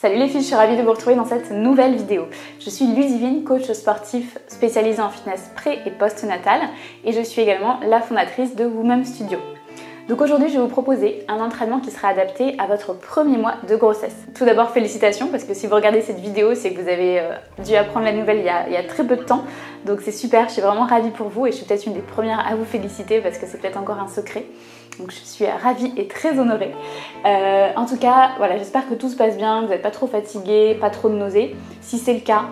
Salut les filles, je suis ravie de vous retrouver dans cette nouvelle vidéo. Je suis Ludivine, coach sportif spécialisée en fitness pré- et post-natal et je suis également la fondatrice de Women Studio. Donc aujourd'hui, je vais vous proposer un entraînement qui sera adapté à votre premier mois de grossesse. Tout d'abord, félicitations parce que si vous regardez cette vidéo, c'est que vous avez dû apprendre la nouvelle il y a très peu de temps. Donc c'est super, je suis vraiment ravie pour vous et je suis peut-être une des premières à vous féliciter parce que c'est peut-être encore un secret. Donc je suis ravie et très honorée. En tout cas, voilà, j'espère que tout se passe bien, que vous n'êtes pas trop fatigués, pas trop de nausées. Si c'est le cas,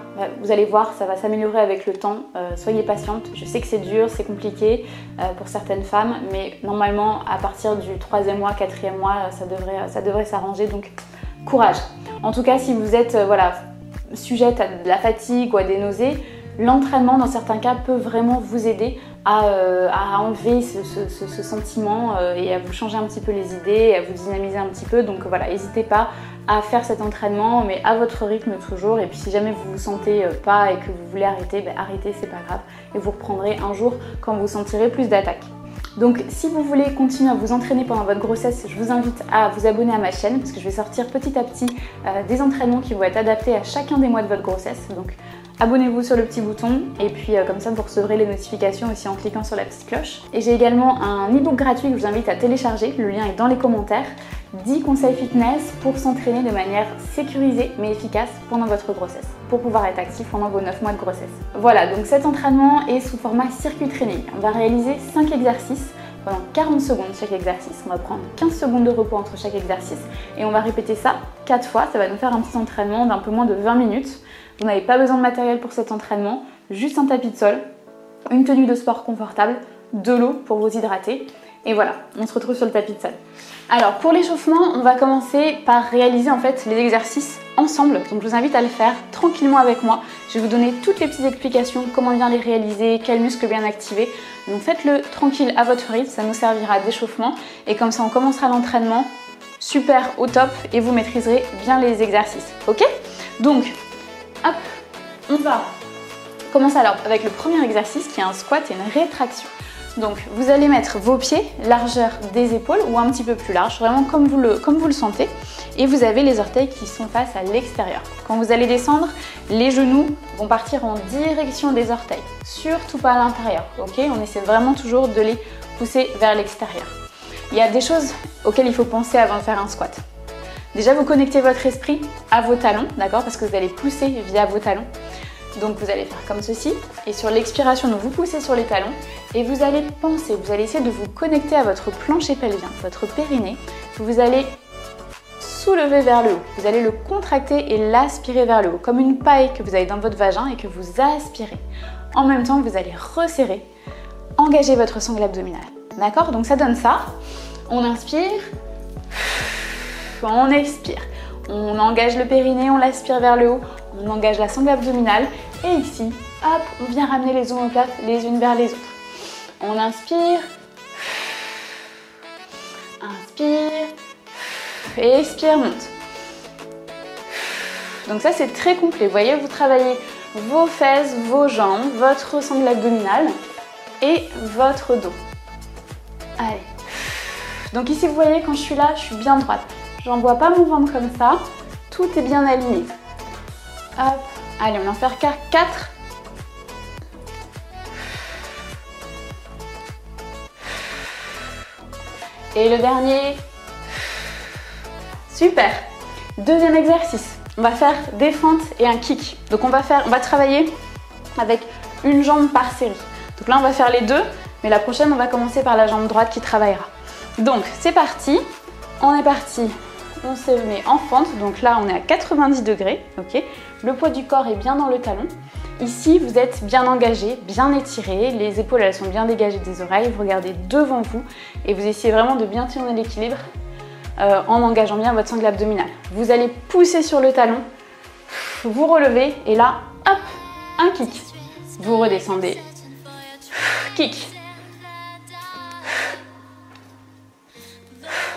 vous allez voir, ça va s'améliorer avec le temps. Soyez patiente. Je sais que c'est dur, c'est compliqué pour certaines femmes, mais normalement, à partir du 3e mois, 4e mois, ça devrait s'arranger. Donc courage. En tout cas, si vous êtes sujette à de la fatigue ou à des nausées, l'entraînement dans certains cas peut vraiment vous aider à enlever ce sentiment et à vous changer un petit peu les idées, à vous dynamiser un petit peu. Donc voilà, n'hésitez pas à faire cet entraînement, mais à votre rythme toujours. Et puis si jamais vous vous sentez pas et que vous voulez arrêter, arrêtez, c'est pas grave. Et vous reprendrez un jour quand vous sentirez plus d'attaque. Donc si vous voulez continuer à vous entraîner pendant votre grossesse, je vous invite à vous abonner à ma chaîne parce que je vais sortir petit à petit des entraînements qui vont être adaptés à chacun des mois de votre grossesse. Donc abonnez-vous sur le petit bouton et puis comme ça vous recevrez les notifications aussi en cliquant sur la petite cloche. Et j'ai également un e-book gratuit que je vous invite à télécharger, le lien est dans les commentaires. 10 conseils fitness pour s'entraîner de manière sécurisée mais efficace pendant votre grossesse, pour pouvoir être actif pendant vos 9 mois de grossesse. Voilà, donc cet entraînement est sous format circuit training. On va réaliser 5 exercices pendant 40 secondes chaque exercice. On va prendre 15 secondes de repos entre chaque exercice et on va répéter ça 4 fois. Ça va nous faire un petit entraînement d'un peu moins de 20 minutes. Vous n'avez pas besoin de matériel pour cet entraînement, juste un tapis de sol, une tenue de sport confortable, de l'eau pour vous hydrater. Et voilà, on se retrouve sur le tapis de sol. Alors pour l'échauffement, on va commencer par réaliser en fait les exercices ensemble. Donc je vous invite à le faire tranquillement avec moi. Je vais vous donner toutes les petites explications, comment bien les réaliser, quels muscles bien activer. Donc faites-le tranquille à votre rythme, ça nous servira d'échauffement. Et comme ça on commencera l'entraînement super au top et vous maîtriserez bien les exercices. Ok? Donc, hop, on va commencer alors avec le premier exercice qui est un squat et une rétraction. Donc vous allez mettre vos pieds largeur des épaules ou un petit peu plus large, vraiment comme vous le sentez. Et vous avez les orteils qui sont face à l'extérieur. Quand vous allez descendre, les genoux vont partir en direction des orteils, surtout pas à l'intérieur. Ok, on essaie vraiment toujours de les pousser vers l'extérieur. Il y a des choses auxquelles il faut penser avant de faire un squat. Déjà, vous connectez votre esprit à vos talons, d'accord, parce que vous allez pousser via vos talons. Donc vous allez faire comme ceci et sur l'expiration, vous poussez sur les talons et vous allez penser, vous allez essayer de vous connecter à votre plancher pelvien, votre périnée. Vous allez soulever vers le haut, vous allez le contracter et l'aspirer vers le haut, comme une paille que vous avez dans votre vagin et que vous aspirez. En même temps, vous allez resserrer, engager votre sangle abdominale. D'accord? Donc ça donne ça. On inspire, on expire. On engage le périnée, on l'aspire vers le haut, on engage la sangle abdominale et ici, hop, on vient ramener les omoplates les unes vers les autres. On inspire, inspire et expire, monte. Donc ça c'est très complet, vous voyez, vous travaillez vos fesses, vos jambes, votre sangle abdominale et votre dos. Allez. Donc ici vous voyez quand je suis là, je suis bien droite. J'envoie pas mon ventre comme ça, tout est bien aligné. Hop, allez, on va en faire 4. Et le dernier. Super. Deuxième exercice, on va faire des fentes et un kick. Donc on va travailler avec une jambe par série. Donc là on va faire les deux, mais la prochaine on va commencer par la jambe droite qui travaillera. Donc c'est parti, on est parti. On se met en fente, donc là on est à 90 degrés, ok. Le poids du corps est bien dans le talon. Ici vous êtes bien engagé, bien étiré, les épaules elles sont bien dégagées des oreilles, vous regardez devant vous et vous essayez vraiment de bien tenir l'équilibre en engageant bien votre sangle abdominale. Vous allez pousser sur le talon, vous relevez et là, hop, un kick. Vous redescendez, kick.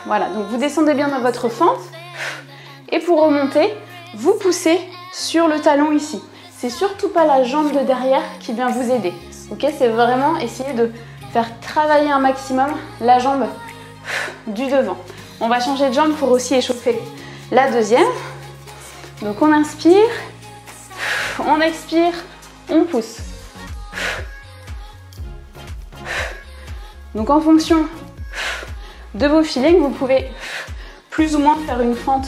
Voilà, donc vous descendez bien dans votre fente et pour remonter, vous poussez sur le talon ici. C'est surtout pas la jambe de derrière qui vient vous aider. Ok, c'est vraiment essayer de faire travailler un maximum la jambe du devant. On va changer de jambe pour aussi échauffer la deuxième. Donc on inspire, on expire, on pousse. Donc en fonction de vos feelings, vous pouvez plus ou moins faire une fente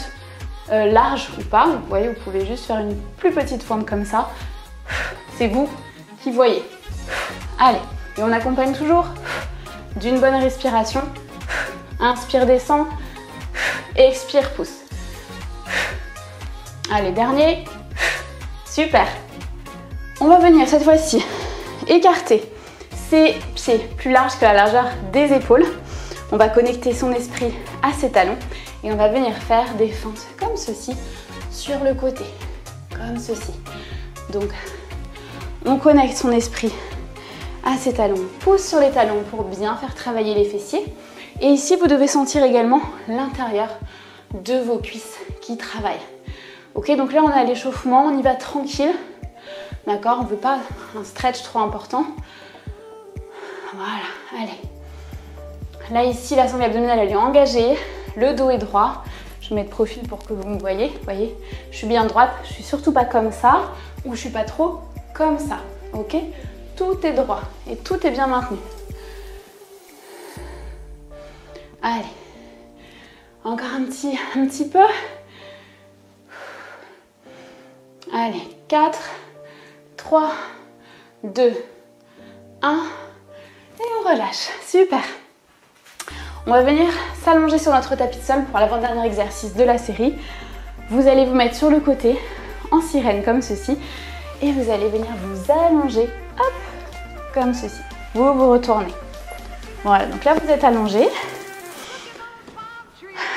large ou pas. Vous voyez, vous pouvez juste faire une plus petite fente comme ça. C'est vous qui voyez. Allez, et on accompagne toujours d'une bonne respiration. Inspire, descend, expire, pousse. Allez, dernier. Super. On va venir cette fois-ci écarter ses pieds plus larges que la largeur des épaules. On va connecter son esprit à ses talons et on va venir faire des fentes comme ceci sur le côté, comme ceci. Donc, on connecte son esprit à ses talons, on pousse sur les talons pour bien faire travailler les fessiers. Et ici, vous devez sentir également l'intérieur de vos cuisses qui travaillent. Ok, donc là, on a l'échauffement, on y va tranquille. D'accord, on ne veut pas un stretch trop important. Voilà, allez. Là, ici, la sangle abdominale, elle est engagée. Le dos est droit. Je mets de profil pour que vous me voyez. Vous voyez, je suis bien droite. Je suis surtout pas comme ça ou je suis pas trop comme ça. Ok, tout est droit et tout est bien maintenu. Allez, encore un petit peu. Allez, 4, 3, 2, 1 et on relâche. Super. On va venir s'allonger sur notre tapis de sol pour l'avant-dernier exercice de la série. Vous allez vous mettre sur le côté en sirène comme ceci et vous allez venir vous allonger, hop, comme ceci. Vous vous retournez. Voilà, donc là vous êtes allongé.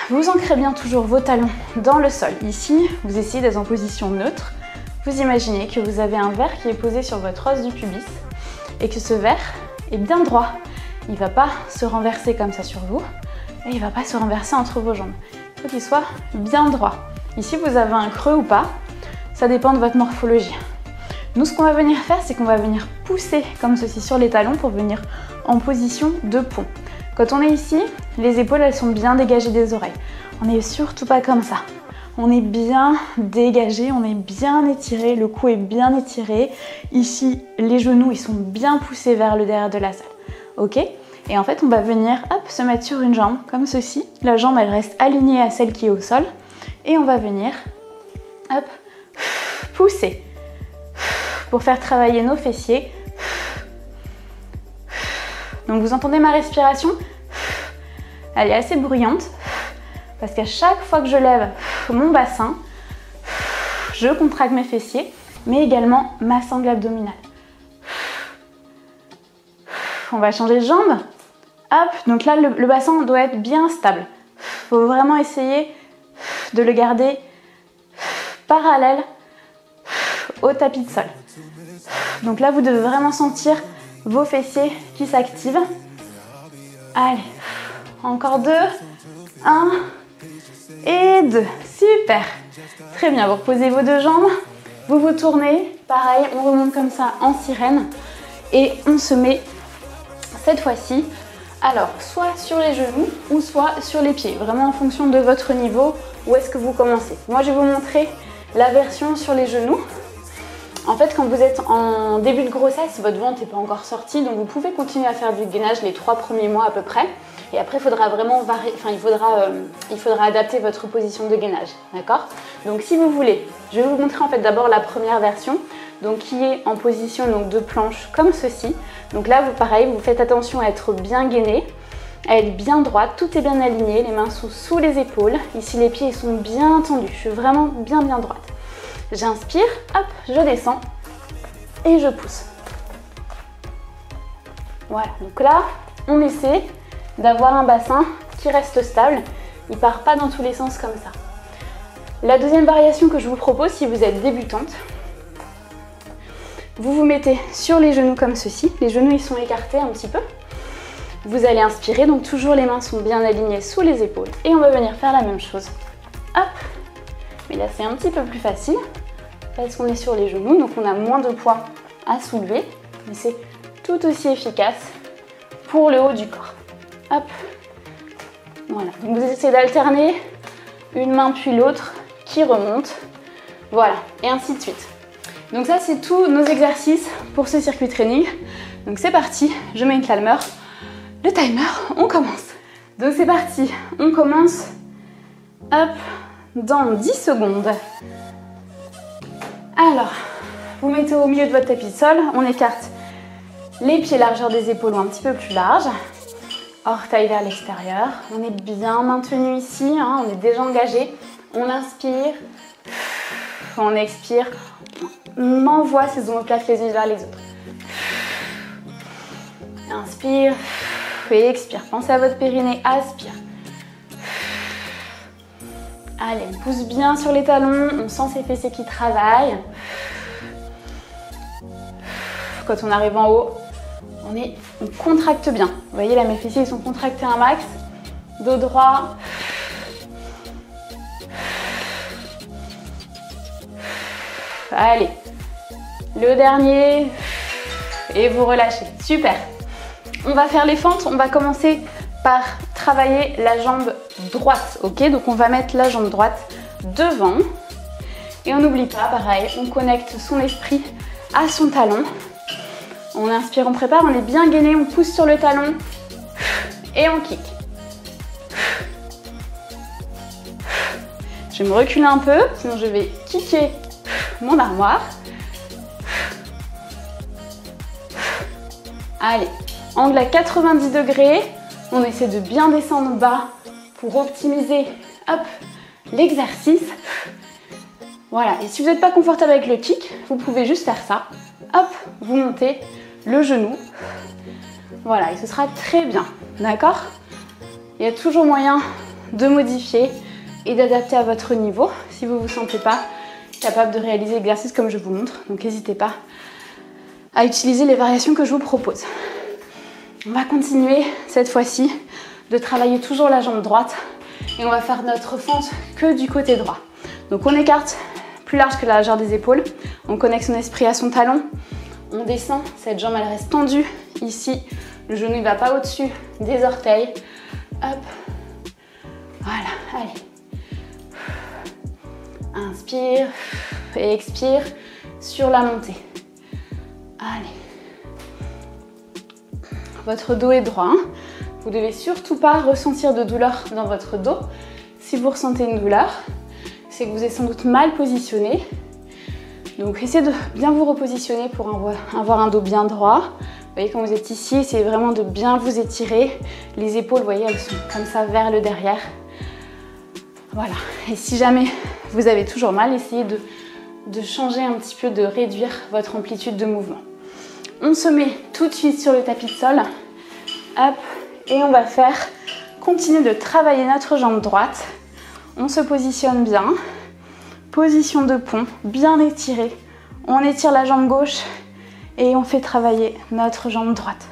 Vous ancrez bien toujours vos talons dans le sol. Ici, vous essayez d'être en position neutre. Vous imaginez que vous avez un verre qui est posé sur votre os du pubis et que ce verre est bien droit. Il ne va pas se renverser comme ça sur vous et il ne va pas se renverser entre vos jambes. Il faut qu'il soit bien droit. Ici, vous avez un creux ou pas, ça dépend de votre morphologie. Nous, ce qu'on va venir faire, c'est qu'on va venir pousser comme ceci sur les talons pour venir en position de pont. Quand on est ici, les épaules, elles sont bien dégagées des oreilles. On n'est surtout pas comme ça. On est bien dégagé, on est bien étiré, le cou est bien étiré. Ici, les genoux, ils sont bien poussés vers le derrière de la salle. Ok? Et en fait, on va venir hop, se mettre sur une jambe, comme ceci. La jambe, elle reste alignée à celle qui est au sol. Et on va venir hop, pousser pour faire travailler nos fessiers. Donc, vous entendez ma respiration? Elle est assez bruyante parce qu'à chaque fois que je lève mon bassin, je contracte mes fessiers, mais également ma sangle abdominale. On va changer de jambe. Hop, donc là, le bassin doit être bien stable. Il faut vraiment essayer de le garder parallèle au tapis de sol. Donc là, vous devez vraiment sentir vos fessiers qui s'activent. Allez, encore 2, 1 et 2. Super. Très bien, vous reposez vos deux jambes, vous vous tournez. Pareil, on remonte comme ça en sirène et on se met cette fois-ci, alors soit sur les genoux ou soit sur les pieds, vraiment en fonction de votre niveau, où est-ce que vous commencez. Moi, je vais vous montrer la version sur les genoux. En fait, quand vous êtes en début de grossesse, votre ventre n'est pas encore sorti, donc vous pouvez continuer à faire du gainage les 3 premiers mois à peu près. Et après, il faudra vraiment varier, enfin, il faudra adapter votre position de gainage, d'accord? Donc, si vous voulez, je vais vous montrer en fait d'abord la première version, donc qui est en position donc, de planche comme ceci. Donc là, vous, pareil, vous faites attention à être bien gainé, à être bien droite, tout est bien aligné, les mains sous les épaules. Ici, les pieds ils sont bien tendus, je suis vraiment bien droite. J'inspire, hop, je descends et je pousse. Voilà, donc là, on essaie d'avoir un bassin qui reste stable, il ne part pas dans tous les sens comme ça. La deuxième variation que je vous propose, si vous êtes débutante, vous vous mettez sur les genoux comme ceci, les genoux ils sont écartés un petit peu. Vous allez inspirer, donc toujours les mains sont bien alignées sous les épaules et on va venir faire la même chose. Hop, mais là c'est un petit peu plus facile parce qu'on est sur les genoux, donc on a moins de poids à soulever, mais c'est tout aussi efficace pour le haut du corps. Hop, voilà, donc vous essayez d'alterner une main puis l'autre qui remonte. Voilà, et ainsi de suite. Donc ça, c'est tous nos exercices pour ce circuit training. Donc c'est parti, je mets une timer. Le timer, on commence. Donc c'est parti, on commence, hop, dans 10 secondes. Alors, vous mettez au milieu de votre tapis de sol, on écarte les pieds largeur des épaules ou un petit peu plus large. Orteils vers l'extérieur, on est bien maintenu ici, hein, on est déjà engagé. On inspire, on expire, on envoie ces omoplates les unes vers les autres. Inspire et expire. Pensez à votre périnée, aspire. Allez, on pousse bien sur les talons, on sent ces fessiers qui travaillent. Quand on arrive en haut, on contracte bien. Vous voyez là, mes fessiers ils sont contractés un max. Dos droit. Allez, le dernier. Et vous relâchez. Super. On va faire les fentes. On va commencer par travailler la jambe droite. Ok, donc on va mettre la jambe droite devant. Et on n'oublie pas, pareil, on connecte son esprit à son talon. On inspire, on prépare, on est bien gainé, on pousse sur le talon et on kick. Je vais me reculer un peu, sinon je vais kicker mon armoire. Allez, angle à 90 degrés, on essaie de bien descendre bas pour optimiser l'exercice. Voilà, et si vous n'êtes pas confortable avec le kick, vous pouvez juste faire ça. Hop, vous montez le genou. Voilà, et ce sera très bien, d'accord? Il y a toujours moyen de modifier et d'adapter à votre niveau si vous ne vous sentez pas capable de réaliser l'exercice comme je vous montre. Donc n'hésitez pas à utiliser les variations que je vous propose. On va continuer cette fois-ci de travailler toujours la jambe droite et on va faire notre fente que du côté droit. Donc on écarte plus large que la largeur des épaules, on connecte son esprit à son talon, on descend, cette jambe elle reste tendue ici, le genou il va pas au-dessus des orteils, hop, voilà, allez, inspire et expire sur la montée, allez, votre dos est droit, hein. Vous ne devez surtout pas ressentir de douleur dans votre dos. Si vous ressentez une douleur, c'est que vous êtes sans doute mal positionné. Donc essayez de bien vous repositionner pour avoir un dos bien droit. Vous voyez, quand vous êtes ici, essayez vraiment de bien vous étirer. Les épaules, vous voyez, elles sont comme ça vers le derrière. Voilà. Et si jamais vous avez toujours mal, essayez de changer un petit peu, de réduire votre amplitude de mouvement. On se met tout de suite sur le tapis de sol. Hop. Et on va continuer de travailler notre jambe droite. On se positionne bien. Position de pont, bien étirée. On étire la jambe gauche et on fait travailler notre jambe droite.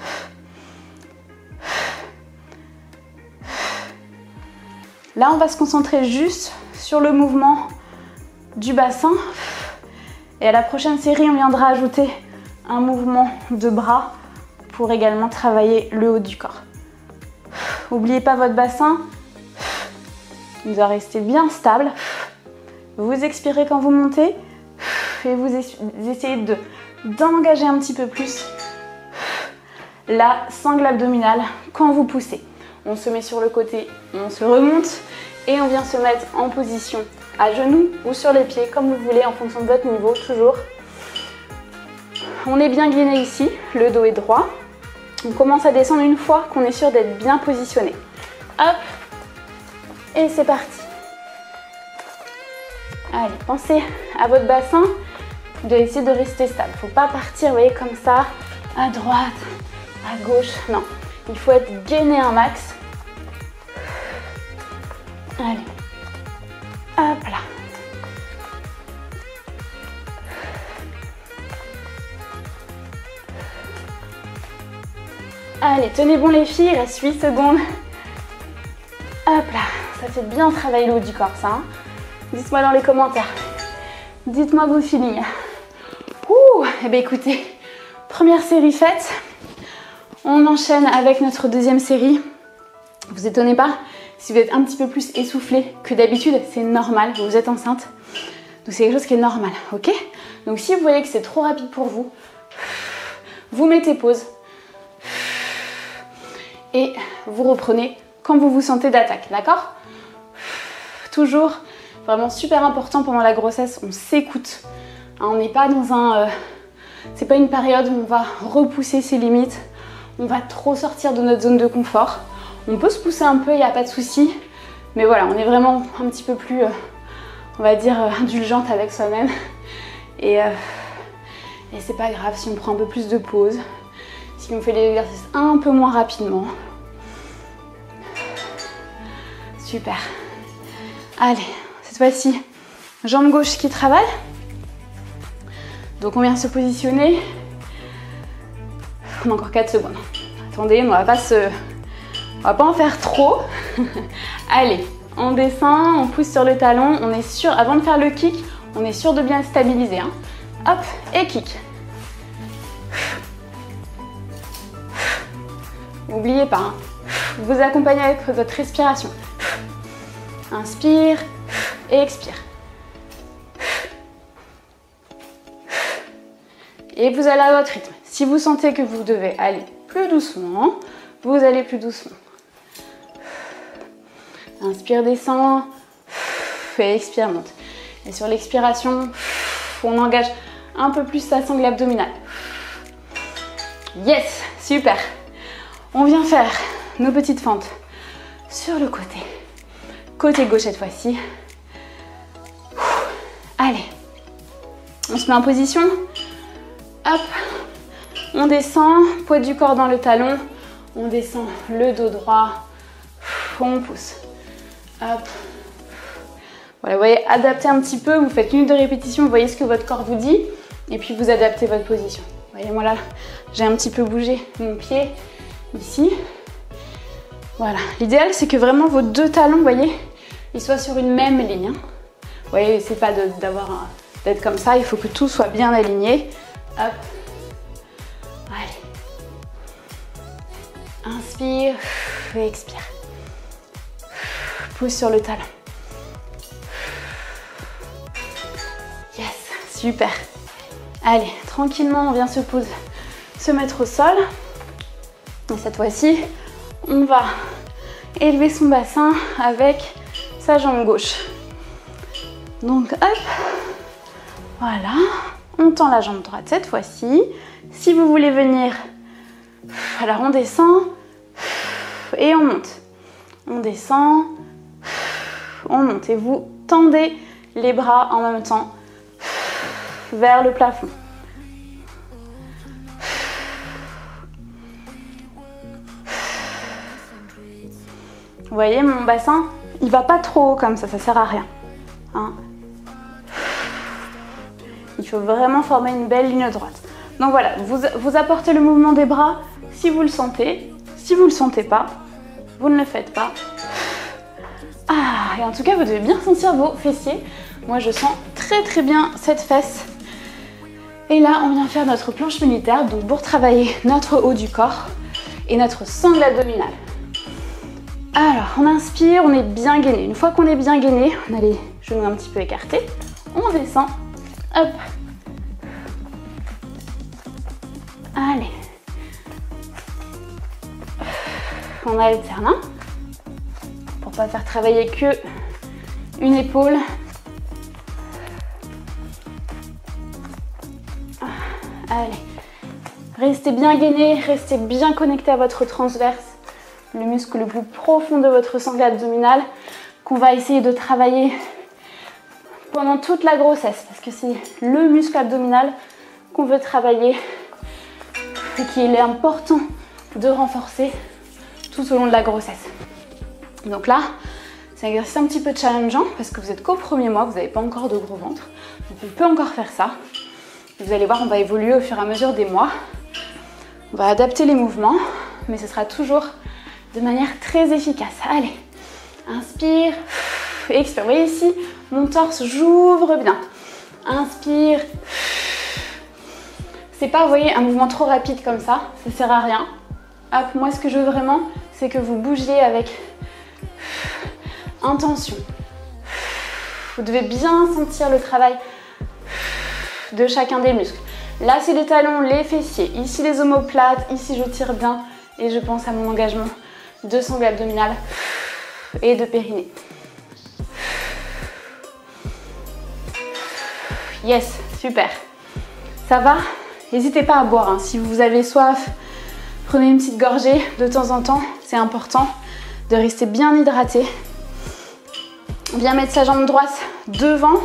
Là, on va se concentrer juste sur le mouvement du bassin. Et à la prochaine série, on viendra ajouter un mouvement de bras pour également travailler le haut du corps. N'oubliez pas votre bassin. Il doit rester bien stable. Vous expirez quand vous montez et vous essayez d'engager un petit peu plus la sangle abdominale quand vous poussez. On se met sur le côté, on se remonte et on vient se mettre en position à genoux ou sur les pieds comme vous voulez en fonction de votre niveau, toujours. On est bien gainé ici, le dos est droit. On commence à descendre une fois qu'on est sûr d'être bien positionné. Hop, et c'est parti. Allez, pensez à votre bassin, de essayer de rester stable. Il ne faut pas partir, vous voyez, comme ça, à droite, à gauche. Non, il faut être gainé un max. Allez, hop là. Allez, tenez bon les filles, il reste 8 secondes. Hop là, ça fait bien travailler le haut du corps, ça. Hein. Dites-moi dans les commentaires. Dites-moi vos feelings. Ouh, eh bien écoutez, première série faite. On enchaîne avec notre deuxième série. Vous étonnez pas si vous êtes un petit peu plus essoufflé que d'habitude, c'est normal, vous êtes enceinte. Donc c'est quelque chose qui est normal, ok? Donc si vous voyez que c'est trop rapide pour vous, vous mettez pause et vous reprenez quand vous vous sentez d'attaque, d'accord? Toujours, vraiment super important pendant la grossesse, on s'écoute. On n'est pas dans un... c'est pas une période où on va repousser ses limites, on va trop sortir de notre zone de confort. On peut se pousser un peu, il n'y a pas de souci, mais voilà, on est vraiment un petit peu plus, on va dire, indulgente avec soi-même. Et c'est pas grave si on prend un peu plus de pause, si on fait les exercices un peu moins rapidement. Super. Allez, cette fois-ci, jambe gauche qui travaille. Donc on vient se positionner. On a encore 4 secondes. Attendez, on va pas en faire trop. Allez, on descend, on pousse sur le talon. On est sûr, avant de faire le kick, on est sûr de bien stabiliser. Hein. Hop, et kick. N'oubliez pas, hein, vous accompagnez avec votre respiration. Inspire et expire. Et vous allez à votre rythme. Si vous sentez que vous devez aller plus doucement, vous allez plus doucement. Inspire, descend. Et expire, monte. Et sur l'expiration, on engage un peu plus sa sangle abdominale. Yes, super. On vient faire nos petites fentes sur le côté. Côté gauche cette fois-ci. Allez. On se met en position. Hop. On descend, poids du corps dans le talon. On descend le dos droit. On pousse. Hop. Voilà, vous voyez, adaptez un petit peu. Vous faites une ou deux répétitions. Vous voyez ce que votre corps vous dit. Et puis vous adaptez votre position. Vous voyez, moi là, j'ai un petit peu bougé mon pied ici. Voilà. L'idéal, c'est que vraiment vos deux talons, vous voyez, ils soient sur une même ligne. Hein. Vous voyez, c'est pas d'être comme ça. Il faut que tout soit bien aligné. Hop. Allez. Inspire et expire. Pousse sur le talon. Yes, super. Allez, tranquillement, on vient se mettre au sol. Et cette fois-ci, on va élever son bassin avec sa jambe gauche. Donc, hop. Voilà. On tend la jambe droite cette fois-ci. Si vous voulez venir, alors on descend et on monte. On descend, on monte. Et vous tendez les bras en même temps vers le plafond. Vous voyez, mon bassin, il va pas trop haut comme ça sert à rien. Hein? Il faut vraiment former une belle ligne droite. Donc voilà, vous apportez le mouvement des bras si vous le sentez. Si vous ne le sentez pas, vous ne le faites pas. Ah, et en tout cas, vous devez bien sentir vos fessiers. Moi, je sens très très bien cette fesse. Et là, on vient faire notre planche militaire, donc pour travailler notre haut du corps et notre sangle abdominale. Alors, on inspire, on est bien gainé. Une fois qu'on est bien gainé, on a les genoux un petit peu écartés. On descend. Hop. Allez. On alterne. Hein, pour pas faire travailler que une épaule. Allez. Restez bien gainé, restez bien connecté à votre transverse. Le muscle le plus profond de votre sangle abdominale qu'on va essayer de travailler pendant toute la grossesse parce que c'est le muscle abdominal qu'on veut travailler et qu'il est important de renforcer tout au long de la grossesse. Donc là, c'est un exercice un petit peu challengeant parce que vous êtes qu'au premier mois, vous n'avez pas encore de gros ventre. Donc on peut encore faire ça. Vous allez voir, on va évoluer au fur et à mesure des mois. On va adapter les mouvements, mais ce sera toujours de manière très efficace. Allez, inspire, expire. Vous voyez ici, mon torse, j'ouvre bien. Inspire. C'est pas, vous voyez, un mouvement trop rapide comme ça sert à rien. Hop, moi ce que je veux vraiment, c'est que vous bougiez avec intention. Vous devez bien sentir le travail de chacun des muscles. Là, c'est les talons, les fessiers. Ici, les omoplates. Ici, je tire bien. Et je pense à mon engagement de sangle abdominale et de périnée. Yes, super. Ça va? N'hésitez pas à boire. Hein. Si vous avez soif, prenez une petite gorgée de temps en temps. C'est important de rester bien hydraté. Bien mettre sa jambe droite devant.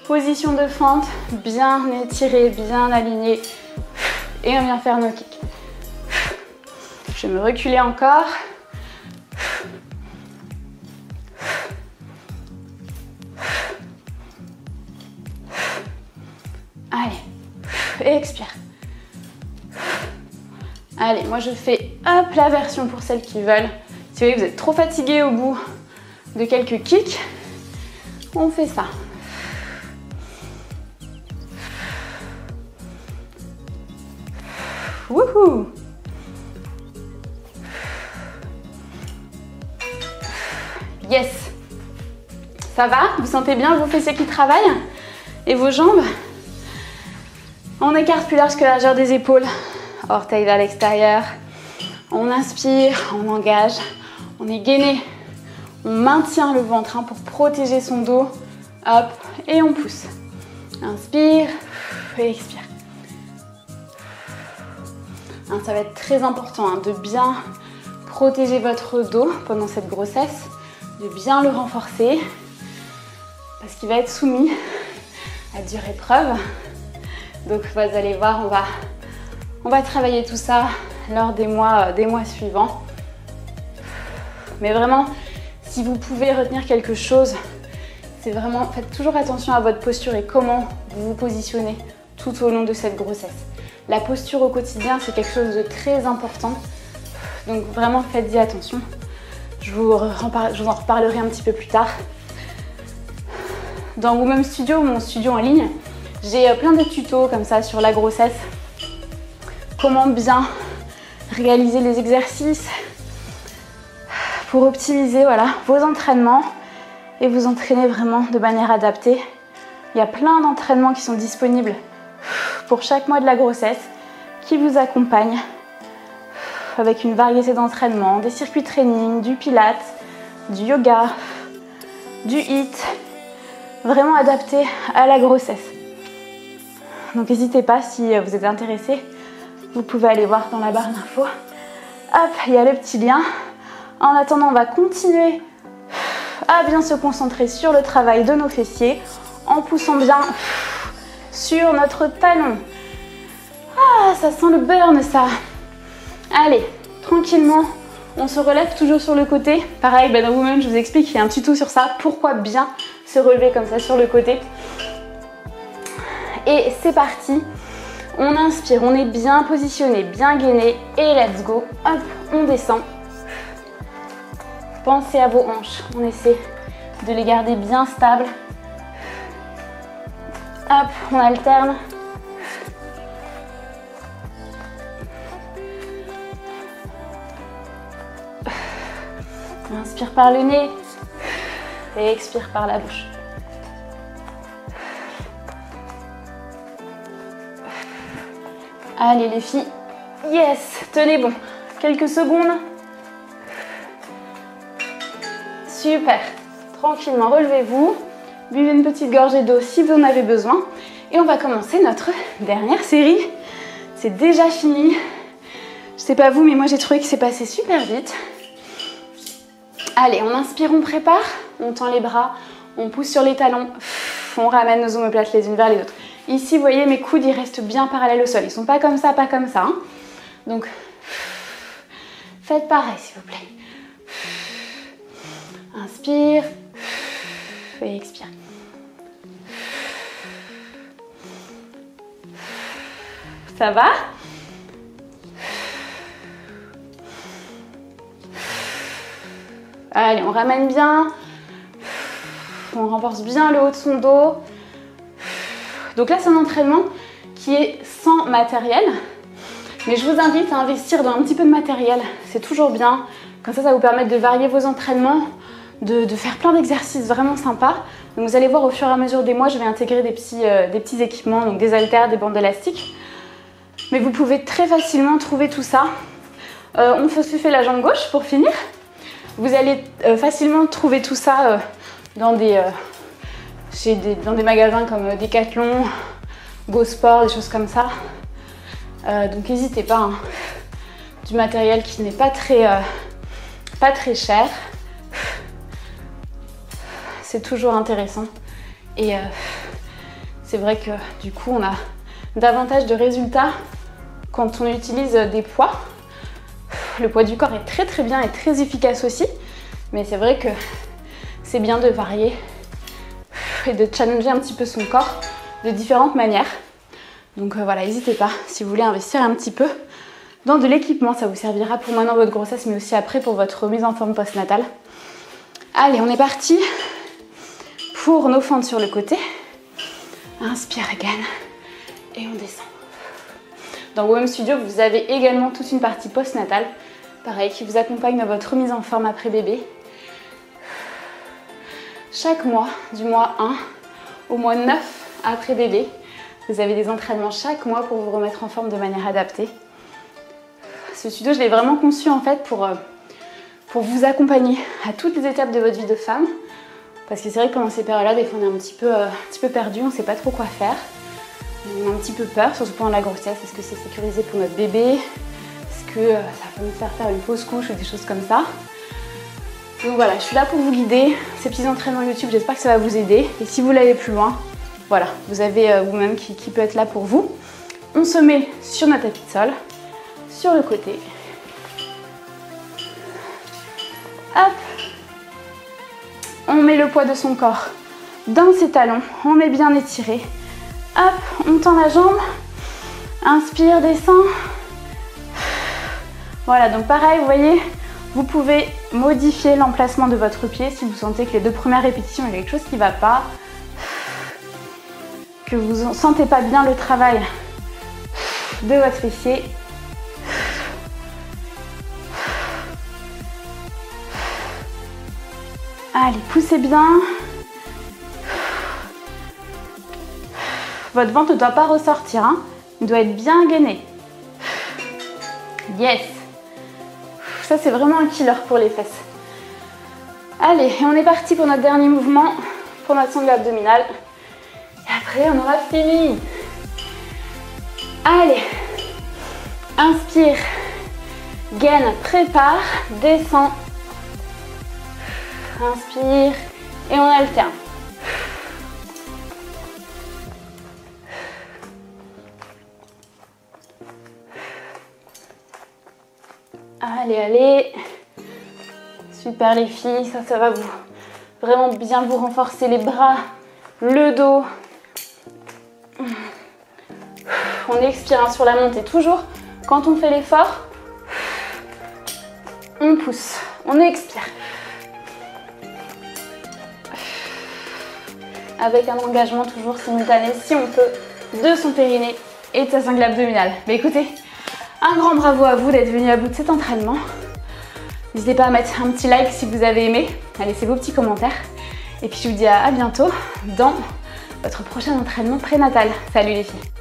Position de fente, bien étiré, bien aligné. Et on vient faire nos kicks. Je vais me reculer encore. Allez, et expire. Allez, moi je fais hop la version pour celles qui veulent. Si vous voyez que vous êtes trop fatigué au bout de quelques kicks, on fait ça. Wouhou! Yes! Ça va? Vous sentez bien vos fessiers qui travaillent? Et vos jambes? On écarte plus large que la largeur des épaules. Orteils vers l'extérieur. On inspire, on engage. On est gainé. On maintient le ventre pour protéger son dos. Hop, et on pousse. Inspire et expire. Ça va être très important de bien protéger votre dos pendant cette grossesse, de bien le renforcer parce qu'il va être soumis à dure épreuve. Donc vous allez voir, on va travailler tout ça lors des mois suivants. Mais vraiment, si vous pouvez retenir quelque chose, c'est vraiment, faites toujours attention à votre posture et comment vous vous positionnez tout au long de cette grossesse. La posture au quotidien, c'est quelque chose de très important. Donc vraiment, faites-y attention. Je vous en reparlerai un petit peu plus tard. Dans Women Studio, mon studio en ligne, j'ai plein de tutos comme ça sur la grossesse. Comment bien réaliser les exercices pour optimiser vos entraînements et vous entraîner vraiment de manière adaptée. Il y a plein d'entraînements qui sont disponibles pour chaque mois de la grossesse qui vous accompagnent avec une variété d'entraînements, des circuits training, du pilates, du yoga, du HIIT, vraiment adapté à la grossesse. Donc n'hésitez pas, si vous êtes intéressé, vous pouvez aller voir dans la barre d'infos. Hop, il y a le petit lien. En attendant, on va continuer à bien se concentrer sur le travail de nos fessiers en poussant bien sur notre talon. Ah, ça sent le burn ça. Allez, tranquillement, on se relève toujours sur le côté. Pareil, dans Women, je vous explique, il y a un tuto sur ça. Pourquoi bien se relever comme ça sur le côté. Et c'est parti. On inspire, on est bien positionné, bien gainé. Et let's go. Hop, on descend. Pensez à vos hanches. On essaie de les garder bien stables. Hop, on alterne. Inspire par le nez et expire par la bouche. Allez les filles, yes, tenez bon, quelques secondes. Super, tranquillement, relevez-vous, buvez une petite gorgée d'eau si vous en avez besoin. Et on va commencer notre dernière série. C'est déjà fini. Je sais pas vous, mais moi j'ai trouvé que c'est passé super vite. Allez, on inspire, on prépare, on tend les bras, on pousse sur les talons, on ramène nos omoplates les unes vers les autres. Ici, vous voyez, mes coudes, ils restent bien parallèles au sol. Ils ne sont pas comme ça, pas comme ça. Hein. Donc, faites pareil, s'il vous plaît. Inspire et expire. Ça va? Allez, on ramène bien. On renforce bien le haut de son dos. Donc là, c'est un entraînement qui est sans matériel. Mais je vous invite à investir dans un petit peu de matériel. C'est toujours bien. Comme ça, ça va vous permettre de varier vos entraînements, de faire plein d'exercices vraiment sympas Donc vous allez voir au fur et à mesure des mois, je vais intégrer des petits équipements, donc des haltères, des bandes élastiques. Mais vous pouvez très facilement trouver tout ça. On se fait la jambe gauche pour finir. Vous allez facilement trouver tout ça dans des magasins comme Decathlon, Go Sport, des choses comme ça. Donc n'hésitez pas, hein. Du matériel qui n'est pas très cher. C'est toujours intéressant. Et c'est vrai que du coup on a davantage de résultats quand on utilise des poids. Le poids du corps est très bien et très efficace aussi. Mais c'est vrai que c'est bien de varier et de challenger un petit peu son corps de différentes manières. Donc voilà, n'hésitez pas si vous voulez investir un petit peu dans de l'équipement. Ça vous servira pour maintenant votre grossesse, mais aussi après pour votre remise en forme postnatale. Allez, on est parti pour nos fentes sur le côté. Inspire, gaine et on descend. Dans Womb Studio, vous avez également toute une partie postnatale, pareil, qui vous accompagne dans votre remise en forme après bébé. Chaque mois, du mois 1 au mois 9 après bébé, vous avez des entraînements chaque mois pour vous remettre en forme de manière adaptée. Ce studio, je l'ai vraiment conçu en fait pour vous accompagner à toutes les étapes de votre vie de femme. Parce que c'est vrai que pendant ces périodes-là, des fois on est un petit peu perdu, on ne sait pas trop quoi faire. On a un petit peu peur, surtout pendant la grossesse. Est-ce que c'est sécurisé pour notre bébé? Est-ce que ça va nous faire une fausse couche ou des choses comme ça? Donc voilà, je suis là pour vous guider. Ces petits entraînements YouTube, j'espère que ça va vous aider. Et si vous l'allez plus loin, voilà, vous avez vous-même qui peut être là pour vous. On se met sur notre tapis de sol, sur le côté. Hop. On met le poids de son corps dans ses talons, on est bien étiré. Hop, on tend la jambe. Inspire, descend. Voilà, donc pareil, vous voyez, vous pouvez modifier l'emplacement de votre pied si vous sentez que les 2 premières répétitions, il y a quelque chose qui ne va pas, que vous ne sentez pas bien le travail de votre fessier. Allez, poussez bien. Votre ventre ne doit pas ressortir, hein. Il doit être bien gainé. Yes. Ça, c'est vraiment un killer pour les fesses. Allez, et on est parti pour notre dernier mouvement, pour notre sangle abdominale. Et après, on aura fini. Allez. Inspire. Gaine, prépare, descend. Inspire et on alterne. Allez, allez. Super les filles, ça va vraiment bien vous renforcer les bras, le dos. On expire hein, sur la montée. Toujours, quand on fait l'effort, on pousse, on expire. Avec un engagement toujours simultané, si on peut, de son périnée et de sa sangle abdominale. Mais écoutez, un grand bravo à vous d'être venu à bout de cet entraînement. N'hésitez pas à mettre un petit like si vous avez aimé, à laisser vos petits commentaires. Et puis je vous dis à bientôt dans votre prochain entraînement prénatal. Salut les filles!